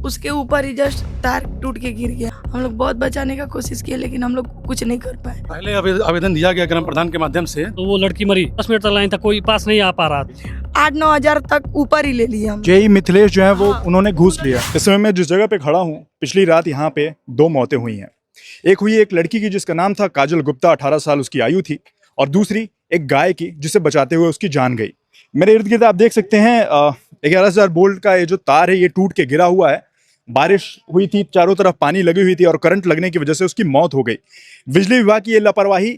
उसके ऊपर ही जस्ट तार टूट के गिर गया। हम लोग बहुत बचाने का कोशिश किए लेकिन हम लोग कुछ नहीं कर पाए। पहले आवेदन दिया गया ग्राम प्रधान के माध्यम से, तो वो लड़की मरी, 10 मिनट तक लाइन था, कोई पास नहीं आ पा रहा। 8-9 हज़ार तक ऊपर ही ले लिए हम। जेई मिथिलेश जो है वो उन्होंने घूस लिया। इस समय मैं जिस जगह पे खड़ा हूँ, पिछली रात यहाँ पे 2 मौतें हुई हैं। एक हुई एक लड़की की जिसका नाम था काजल गुप्ता, 18 साल उसकी आयु थी, और दूसरी एक गाय की जिसे बचाते हुए उसकी जान गई। मेरे इर्द गिर्द आप देख सकते हैं 11,000 वोल्ट का ये जो तार है ये टूट के गिरा हुआ है। बारिश हुई थी, चारों तरफ पानी लगी हुई थी और करंट लगने की वजह से उसकी मौत हो गई। बिजली विभाग की ये लापरवाही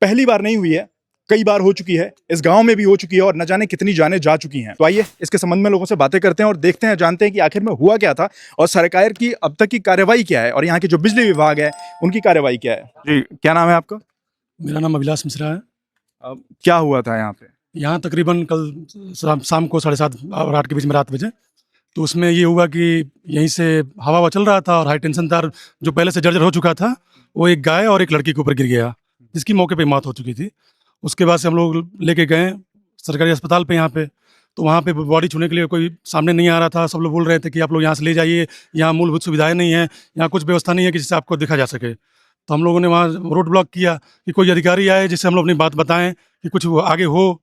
पहली बार नहीं हुई है, कई बार हो चुकी है, इस गांव में भी हो चुकी है और न जाने कितनी जानें जा चुकी हैं। तो आइए इसके संबंध में लोगों से बातें करते हैं और देखते हैं, जानते हैं कि आखिर में हुआ क्या था और सरकार की अब तक की कार्रवाई क्या है और यहाँ के जो बिजली विभाग है उनकी कार्रवाई क्या है। जी, क्या नाम है आपका? मेरा नाम अभिलाष मिश्रा है। क्या हुआ था यहाँ पे? यहाँ तकरीबन कल शाम को 7:30 और 8 के बीच में, रात बजे, तो उसमें ये हुआ कि यहीं से हवा चल रहा था और हाई टेंशन तार जो पहले से जर्जर हो चुका था वो एक गाय और एक लड़की के ऊपर गिर गया, जिसकी मौके पे मौत हो चुकी थी। उसके बाद से हम लोग लेके गए सरकारी अस्पताल पे यहाँ पे, तो वहाँ पे बॉडी छूने के लिए कोई सामने नहीं आ रहा था। सब लोग बोल रहे थे कि आप लोग यहाँ से ले जाइए, यहाँ मूलभूत सुविधाएं नहीं है, यहाँ कुछ व्यवस्था नहीं है कि जिससे आपको देखा जा सके। तो हम लोगों ने वहाँ रोड ब्लॉक किया कि कोई अधिकारी आए जिससे हम लोग अपनी बात बताएं कि कुछ आगे हो।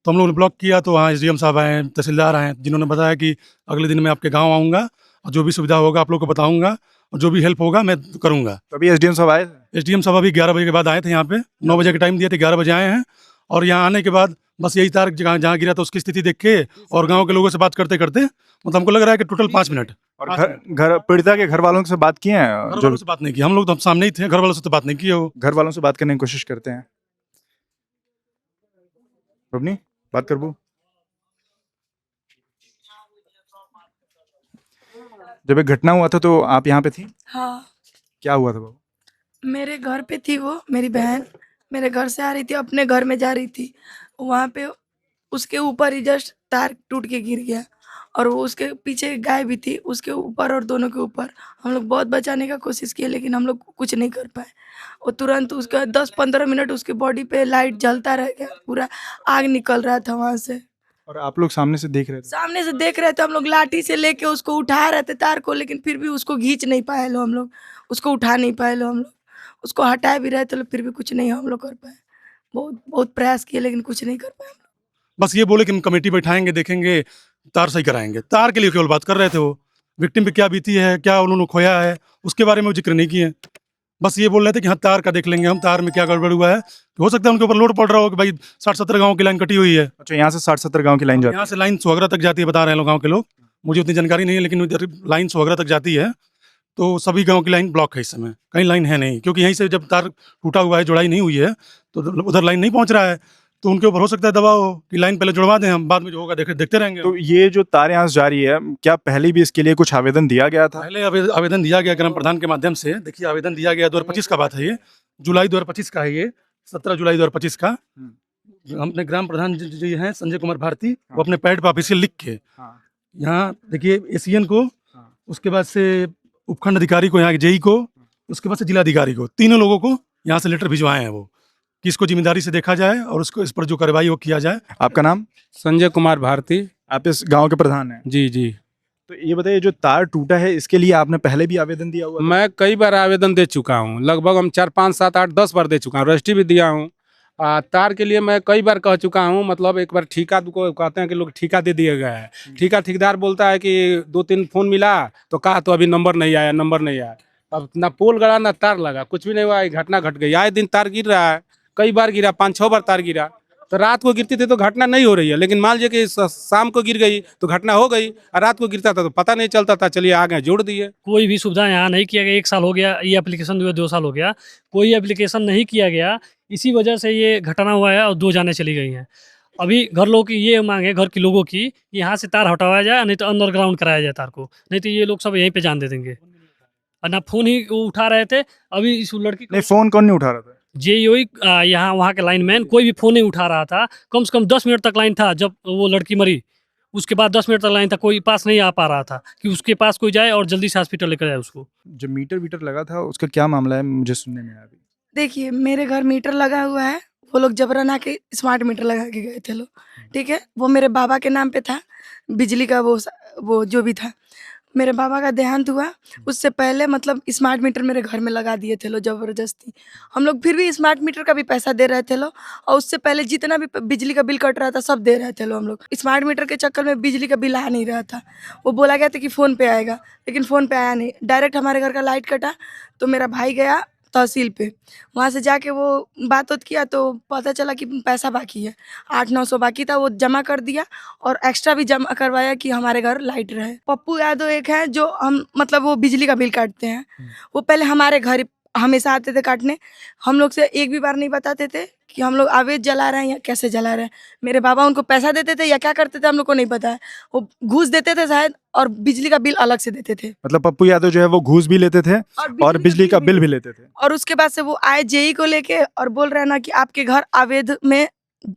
तो हम लोगों ने ब्लॉक किया, तो वहाँ SDM साहब आए, तहसीलदार आए, जिन्होंने बताया कि अगले दिन मैं आपके गाँव आऊँगा और जो भी सुविधा होगा आप लोग को बताऊँगा और जो भी हेल्प होगा मैं करूँगा। तो अभी SDM साहब आए? SDM साहब अभी 11 बजे के बाद आए थे यहाँ पे, 9 बजे का टाइम दिए थे, 11 बजे आए हैं। और यहाँ आने के बाद बस यही तार जहाँ गिरा था उसकी स्थिति देख के और गांव के लोगों से बात करते करते मतलब हमको लग रहा है कि टोटल 5 मिनट। और घर पीड़िता के घर वालों से बात किए हैं? घर वालों से बात नहीं की, हम लोग तो सामने ही थे, घर वालों से तो बात नहीं की है। वो घर वालों से बात करने की कोशिश करते हैं। बबनी, बात कर बू। जब एक घटना हुआ था तो आप यहाँ पे थी? हाँ, क्या हुआ था बाबू? मेरे घर पे थी वो, मेरी बहन मेरे घर से आ रही थी, अपने घर में जा रही थी। वहाँ पे उसके ऊपर ही जस्ट तार टूट के गिर गया और वो उसके पीछे एक गाय भी थी, उसके ऊपर और दोनों के ऊपर। हम लोग बहुत बचाने का कोशिश किए लेकिन हम लोग कुछ नहीं कर पाए। वो तुरंत उसका 10-15 मिनट उसके बॉडी पे लाइट जलता रह गया, पूरा आग निकल रहा था वहाँ से। और आप लोग सामने से देख रहे थे? सामने से देख रहे थे, हम लोग लाठी से लेके उसको उठा रहे थे तार को, लेकिन फिर भी उसको खींच नहीं पाए लो हम लोग, उसको उठा नहीं पाए लो हम लोग, उसको हटा भी रहे थे फिर भी कुछ नहीं हम लोग कर पाए। बहुत बहुत प्रयास किए लेकिन कुछ नहीं कर पाए। बस ये बोले कि हम कमेटी बैठाएंगे, देखेंगे, तार सही कराएंगे। तार के लिए केवल बात कर रहे थे। वो विक्टिम पे क्या बीती है, क्या उन्होंने खोया है, उसके बारे में वो जिक्र नहीं किए। बस ये बोल रहे थे कि हाँ तार का देख लेंगे हम, तार में क्या गड़बड़ हुआ है। हो सकता है उनके ऊपर लोड पड़ रहा हो कि भाई 60-70 गाँव की लाइन कटी हुई है। अच्छा, यहाँ से 60-70 गाँव की लाइन जाती है? यहाँ से लाइन सोहगरा तक जाती है, बता रहे हैं लोग, गाँव के लोग, मुझे उतनी जानकारी नहीं है, लेकिन उधर लाइन सोहगरा तक जाती है। तो सभी गाँव की लाइन ब्लॉक है इस समय, कहीं लाइन है नहीं, क्योंकि यहीं से जब तार टूटा हुआ है, जुड़ाई नहीं हुई है, तो उधर लाइन नहीं पहुँच रहा है। तो उनके ऊपर हो सकता है दबाव हो कि लाइन पहले जुड़वा दें, हम बाद में जो होगा देखते रहेंगे। तो ये जो तार यहाँ से जा रही है, क्या पहले भी इसके लिए कुछ आवेदन दिया गया था? पहले आवेदन दिया गया ग्राम प्रधान के माध्यम से। देखिए, आवेदन दिया गया 2025 का बात है, ये जुलाई 2025 का है, ये 17 जुलाई 2025 का। हमने ग्राम प्रधान जी हैं संजय कुमार भारती, वो अपने पैड पर ऑफिशियल लिख के यहाँ देखिए ACN को, उसके बाद से उपखंड अधिकारी को, यहाँ के JE को, उसके बाद से जिलाधिकारी को, तीनों लोगों को यहाँ से लेटर भिजवाए हैं वो कि इसको जिम्मेदारी से देखा जाए और उसको इस पर जो कार्रवाई वो किया जाए। आपका नाम? संजय कुमार भारती। आप इस गांव के प्रधान हैं? जी जी। तो ये बताइए, जो तार टूटा है इसके लिए आपने पहले भी आवेदन दिया हुआ था? मैं कई बार आवेदन दे चुका हूँ, लगभग हम 4, 5, 7, 8, 10 बार दे चुका हूँ, रजिस्ट्री भी दिया हूँ। तार के लिए मैं कई बार कह चुका हूँ, मतलब एक बार ठेका को कहते हैं कि लोग ठेका दे दिया गया है। ठेकेदार बोलता है कि 2-3 फोन मिला तो कहा तो अभी नंबर नहीं आया, नंबर नहीं आया। अब ना पोल गड़ा ना तार लगा, कुछ भी नहीं हुआ, घटना घट गई। आए दिन तार गिर रहा है, कई बार गिरा, 5-6 बार तार गिरा। तो रात को गिरती थी तो घटना नहीं हो रही है, लेकिन मान लीजिए कि शाम को गिर गई तो घटना हो गई, और रात को गिरता था तो पता नहीं चलता था। चलिए आ गए, जोड़ दिए। कोई भी सुविधा यहाँ नहीं किया गया, 1 साल हो गया ये एप्लीकेशन हुए, 2 साल हो गया, कोई एप्लीकेशन नहीं किया गया। इसी वजह से ये घटना हुआ है और 2 जाने चली गई हैं। अभी घर लोगों की ये मांग है, घर के लोगों की, यहाँ से तार हटाया जाए, नहीं तो अंडरग्राउंड कराया जाए तार को, नहीं तो ये लोग सब यहीं पे जान दे देंगे। और ना फोन ही वो उठा रहे थे। अभी इस लड़की नहीं, फोन कौन नहीं उठा रहा था? JE यहाँ वहाँ के लाइनमैन, कोई भी फोन नहीं उठा रहा था। कम से कम 10 मिनट तक लाइन था जब वो लड़की मरी, उसके बाद 10 मिनट तक लाइन था, कोई पास नहीं आ पा रहा था कि उसके पास कोई जाए और जल्दी से हॉस्पिटल लेकर जाए उसको। जो मीटर लगा था उसका क्या मामला है, मुझे सुनने में आया अभी? देखिए, मेरे घर मीटर लगा हुआ है, वो लोग जबरन आके स्मार्ट मीटर लगा के गए थे लोग, ठीक है। वो मेरे बाबा के नाम पे था, बिजली का वो जो भी था। मेरे बाबा का देहांत हुआ, उससे पहले मतलब स्मार्ट मीटर मेरे घर में लगा दिए थे लोग ज़बरदस्ती। हम लोग फिर भी स्मार्ट मीटर का भी पैसा दे रहे थे लोग, और उससे पहले जितना भी बिजली का बिल कट रहा था सब दे रहे थे लोग हम लोग। स्मार्ट मीटर के चक्कर में बिजली का बिल आ नहीं रहा था। वो बोला गया था कि फ़ोन पे आएगा, लेकिन फ़ोन पे आया नहीं। डायरेक्ट हमारे घर का लाइट कटा, तो मेरा भाई गया तहसील पे, वहाँ से जाके वो बात उत किया तो पता चला कि पैसा बाकी है, 800-900 बाकी था, वो जमा कर दिया और एक्स्ट्रा भी जमा करवाया कि हमारे घर लाइट रहे। पप्पू यादव एक है जो हम मतलब वो बिजली का बिल काटते हैं, वो पहले हमारे घर हमेशा आते थे काटने, हम लोग से एक भी बार नहीं बताते थे कि हम लोग आवेज जला रहे हैं या कैसे जला रहे हैं। मेरे बाबा उनको पैसा देते थे या क्या करते थे हम लोग को नहीं पता है, वो घूस देते थे शायद, और बिजली का बिल अलग से देते थे। मतलब पप्पू यादव जो है वो घूस भी लेते थे और बिजली का बिल भी लेते थे। और उसके बाद से वो आए जेई को लेके और बोल रहे हैं ना कि आपके घर अवैध में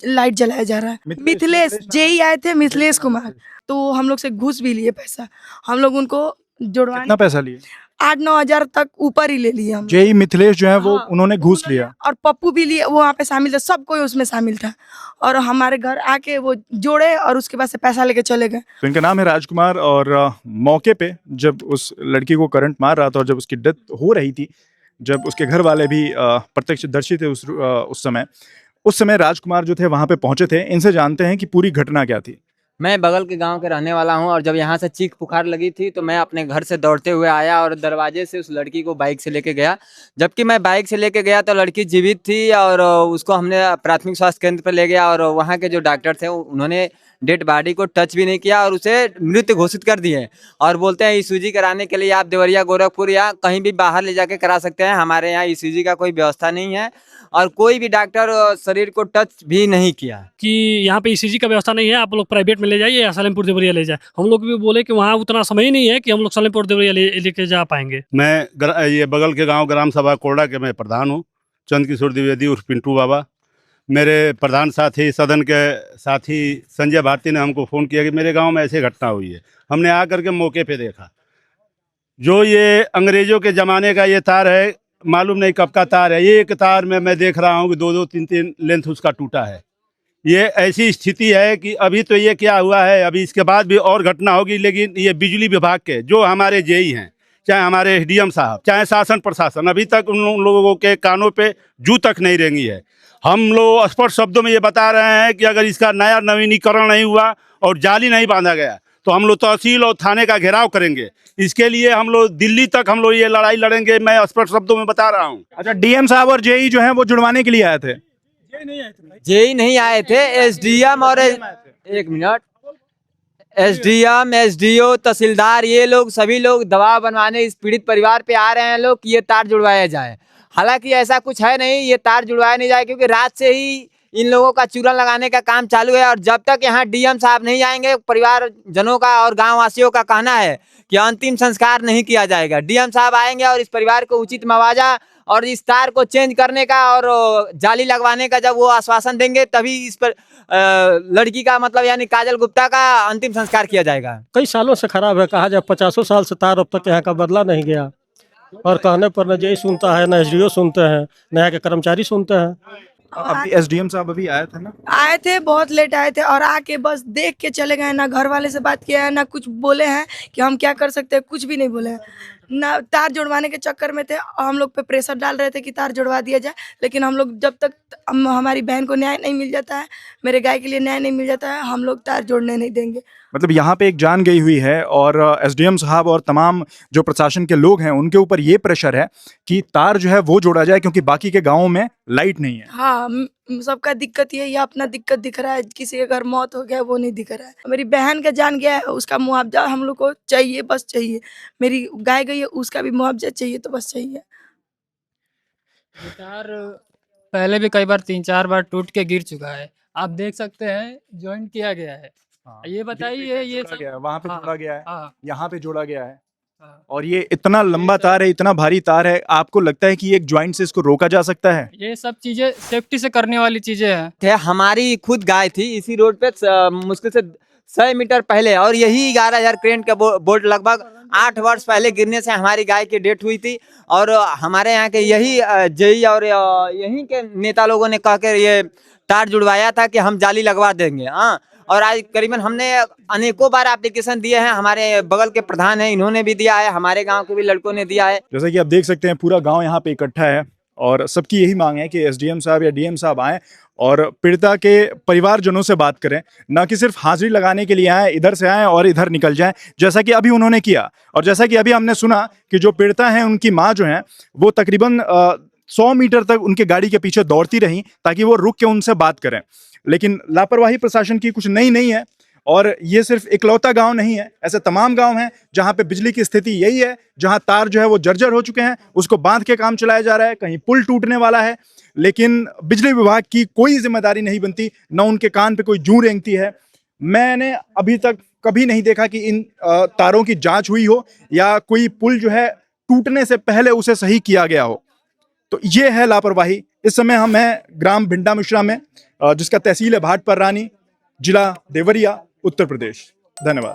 लाइट जलाया जा रहा है। मिथिलेश जेई आए थे, मिथिलेश कुमार, तो वो हम लोग से घूस भी लिए पैसा। हम लोग उनको कितना जुड़वाने पैसा लिए? 8-9 हजार तक ऊपर ही ले लिए हम। जेई मिथिलेश जो है वो हाँ, उन्होंने घूस लिया। और पप्पू भी लिए, वो वहाँ पे शामिल था, सब कोई उसमें शामिल था, और हमारे घर आके वो जोड़े और उसके बाद से पैसा लेके चले गए। तो इनका नाम है राजकुमार, और मौके पे जब उस लड़की को करंट मार रहा था और जब उसकी डेथ हो रही थी, जब उसके घर वाले भी प्रत्यक्षदर्शी थे उस समय राजकुमार जो थे वहाँ पे पहुंचे थे। इनसे जानते हैं कि पूरी घटना क्या थी। मैं बगल के गांव के रहने वाला हूं, और जब यहां से चीख पुकार लगी थी तो मैं अपने घर से दौड़ते हुए आया और दरवाजे से उस लड़की को बाइक से लेके गया। जबकि मैं बाइक से लेके गया तो लड़की जीवित थी, और उसको हमने प्राथमिक स्वास्थ्य केंद्र पर ले गया, और वहां के जो डॉक्टर थे उन्होंने डेड बॉडी को टच भी नहीं किया और उसे मृत घोषित कर दिए, और बोलते हैं ईसीजी कराने के लिए आप देवरिया, गोरखपुर या कहीं भी बाहर ले जाके करा सकते हैं, हमारे यहाँ ईसीजी का कोई व्यवस्था नहीं है, और कोई भी डॉक्टर शरीर को टच भी नहीं किया। कि यहाँ पे ईसीजी का व्यवस्था नहीं है, आप लोग प्राइवेट में ले जाइए या सलेमपुर देवरिया ले जाए। हम लोग भी बोले कि वहाँ उतना समय ही नहीं है कि हम लोग सलेमपुर देवरिया लेके जा पाएंगे। ये बगल के गांव ग्राम सभा कोड़ा के मैं प्रधान हूँ, चंद किशोर द्विवेदी उर्फ पिंटू बाबा। मेरे प्रधान साथी सदन के साथी संजय भारती ने हमको फ़ोन किया कि मेरे गांव में ऐसी घटना हुई है। हमने आकर के मौके पे देखा, जो ये अंग्रेज़ों के ज़माने का ये तार है, मालूम नहीं कब का तार है, ये एक तार में मैं देख रहा हूँ कि 2-2, 3-3 लेंथ उसका टूटा है। ये ऐसी स्थिति है कि अभी तो ये क्या हुआ है, अभी इसके बाद भी और घटना होगी, लेकिन ये बिजली विभाग के जो हमारे जेई हैं, चाहे हमारे एसडीएम साहब, चाहे शासन प्रशासन, अभी तक उन लोगों के कानों पे जू तक नहीं रेंगी है। हम लोग स्पष्ट शब्दों में ये बता रहे हैं कि अगर इसका नया नवीनीकरण नहीं हुआ और जाली नहीं बांधा गया तो हम लोग तहसील और थाने का घेराव करेंगे। इसके लिए हम लोग दिल्ली तक हम लोग ये लड़ाई लड़ेंगे, मैं स्पष्ट शब्दों में बता रहा हूँ। अच्छा, डीएम साहब और जेई जो है वो जुड़वाने के लिए आए थे? जेई नहीं आए थे, एसडीएम और एक मिनट, एसडीएम, एसडीओ, तहसीलदार, ये लोग सभी लोग दबाव बनवाने इस पीड़ित परिवार पे आ रहे हैं लोग कि ये तार जुड़वाया जाए। हालांकि ऐसा कुछ है नहीं, ये तार जुड़वाया नहीं जाए, क्योंकि रात से ही इन लोगों का चूरन लगाने का काम चालू है, और जब तक यहाँ डीएम साहब नहीं आएंगे, परिवार जनों का और गाँव वासियों का कहना है कि अंतिम संस्कार नहीं किया जाएगा। डीएम साहब आएंगे और इस परिवार को उचित मुआवजा और इस तार को चेंज करने का और जाली लगवाने का जब वो आश्वासन देंगे, तभी इस पर लड़की का मतलब यानी काजल गुप्ता का अंतिम संस्कार किया जाएगा। कई सालों से खराब है, कहा जाए 50 साल से तार अब तक यहाँ का बदला नहीं गया, और कहने पर न जेई सुनता है, न एसडीओ सुनते हैं, न यहाँ के कर्मचारी सुनते हैं। अभी एसडीएम साहब अभी आए थे ना? आए थे, बहुत लेट आए थे, और आके बस देख के चले गए, ना घर वाले से बात किया है, ना कुछ बोले हैं कि हम क्या कर सकते हैं, कुछ भी नहीं बोले हैं। ना तार जुड़वाने के चक्कर में थे, हम लोग पे प्रेशर डाल रहे थे कि तार जुड़वा दिया जाए, लेकिन हम लोग जब तक हमारी बहन को न्याय नहीं मिल जाता है, मेरे गाय के लिए न्याय नहीं मिल जाता है, हम लोग तार जोड़ने नहीं देंगे। मतलब यहाँ पे एक जान गई हुई है, और एसडीएम साहब और तमाम जो प्रशासन के लोग हैं उनके ऊपर ये प्रेशर है कि तार जो है वो जोड़ा जाए, क्योंकि बाकी के गाँवों में लाइट नहीं है। हाँ, सबका दिक्कत ये अपना दिक्कत दिख रहा है, किसी के घर मौत हो गया वो नहीं दिख रहा है। मेरी बहन का जान गया है, उसका मुआवजा हम लोग को चाहिए, बस चाहिए। मेरी गाय गई है, उसका भी मुआवजा चाहिए, तो बस चाहिए। गिटार पहले भी कई बार 3-4 बार टूट के गिर चुका है, आप देख सकते हैं, ज्वाइंट किया गया है। ये बताइए, ये जोड़ा गया है, वहाँ पे हाँ, जोड़ा गया है, हाँ, यहाँ पे जोड़ा गया है, हाँ। और ये इतना लंबा तार है, इतना भारी तार है, आपको लगता है कि एक ज्वाइंट से इसको रोका जा सकता है? ये सब चीजें सेफ्टी से करने वाली चीजें हैं। थे हमारी खुद गाय थी इसी रोड पे मुश्किल से 100 मीटर पहले, और यही 11,000 क्रेन का बोर्ड लगभग 8 वर्ष पहले गिरने से हमारी गाय की डेथ हुई थी, और हमारे यहाँ के यही जेई और यहीं के नेता लोगों ने कह कर ये तार जुड़वाया था कि हम जाली लगवा देंगे। हाँ, और आज करीबन हमने अनेकों बार एप्लीकेशन दिए हैं, हमारे बगल के प्रधान हैं इन्होंने भी दिया है, हमारे गांव के भी लड़कों ने दिया है। जैसा कि आप देख सकते हैं पूरा गांव यहाँ पे इकट्ठा है और सबकी यही मांग है कि एसडीएम साहब या डीएम साहब आएं और पीड़िता के परिवारजनों से बात करें, ना कि सिर्फ हाजिरी लगाने के लिए आए, इधर से आए और इधर निकल जाएं, जैसा कि अभी उन्होंने किया। और जैसा कि अभी हमने सुना कि जो पीड़िता हैं उनकी माँ जो है वो तकरीबन 100 मीटर तक उनके गाड़ी के पीछे दौड़ती रही ताकि वो रुक के उनसे बात करें, लेकिन लापरवाही प्रशासन की कुछ नई नहीं है। और ये सिर्फ इकलौता गांव नहीं है, ऐसे तमाम गांव हैं जहां पे बिजली की स्थिति यही है, जहां तार जो है वो जर्जर हो चुके हैं, उसको बांध के काम चलाया जा रहा है, कहीं पुल टूटने वाला है, लेकिन बिजली विभाग की कोई जिम्मेदारी नहीं बनती, न उनके कान पे कोई जूं रेंगती है। मैंने अभी तक कभी नहीं देखा कि इन तारों की जांच हुई हो या कोई पुल जो है टूटने से पहले उसे सही किया गया हो। तो ये है लापरवाही। इस समय हम हैं ग्राम भिंडा मिश्रा में, जिसका तहसील है भाट पर रानी, जिला देवरिया, उत्तर प्रदेश। धन्यवाद।